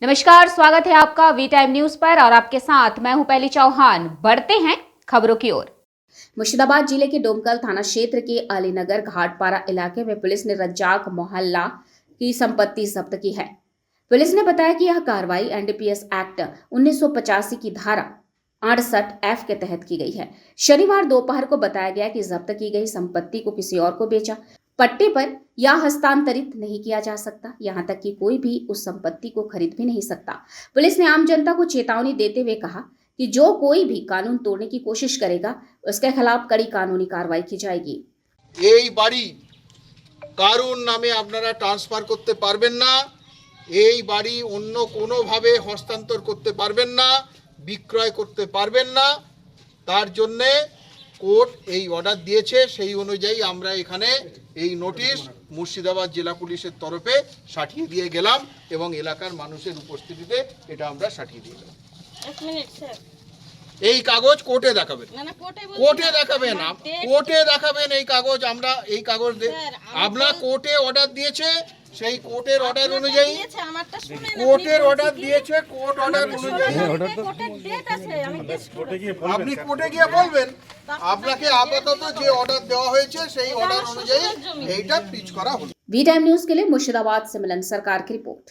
नमस्कार, स्वागत है आपका वी टाइम न्यूज पर और आपके साथ मैं हूं पहली चौहान। बढ़ते हैं खबरों की ओर। मुर्शिदाबाद जिले के डोमकल थाना क्षेत्र के अलीनगर घाटपारा इलाके में पुलिस ने रज्जाक मोहल्ला की संपत्ति जब्त की है। पुलिस ने बताया कि यह कार्रवाई एनडीपीएस एक्ट 1985 की धारा 68F के तहत की गई है। शनिवार दोपहर को बताया गया कि जब्त की गई संपत्ति को किसी और को बेचा, पट्टे पर या हस्तांतरित नहीं किया जा सकता। यहां तक कि कोई भी उस संपत्ति को खरीद भी नहीं सकता। पुलिस ने आम जनता को चेतावनी देते हुए कहा कि जो कोई भी कानून तोड़ने की कोशिश करेगा उसके खिलाफ कड़ी कानूनी कार्रवाई की जाएगी। এই বাড়ি কারুর নামে আপনারা ট্রান্সফার করতে পারবেন না, এই বাড়ি অন্য কোনোভাবে হস্তান্তর করতে পারবেন না, বিক্রয় করতে পারবেন না। তার জন্যে কোর্ট এই অর্ডার দিয়েছে, সেই অনুযায়ী আমরা এখানে এই নোটিশ মুর্শিদাবাদ জেলা পুলিশের তরফে সাটিয়ে দিয়ে গেলাম এবং এলাকার মানুষের উপস্থিতিতে এটা আমরা সাটিয়ে দিয়ে গেলাম। এই কাগজ কোর্টে দেখাবেন, কোর্টে দেখাবেন, কোর্টে দেখাবেন এই কাগজ। আমরা এই কাগজ আপনার কোর্টে অর্ডার দিয়েছে, সেই কোর্টের অর্ডার অনুযায়ী কোর্টের অর্ডার দিয়েছে, কোর্ট অর্ডার অনুযায়ী আপনি কোর্টে গিয়ে বলবেন আপনাকে আপাতত যে অর্ডার দেওয়া হয়েছে সেই অর্ডার অনুযায়ী এইটা পিচ করা হলো। वी टाइम न्यूज के लिए मुर्शिदाबाद से मिलन सरकार की रिपोर्ट।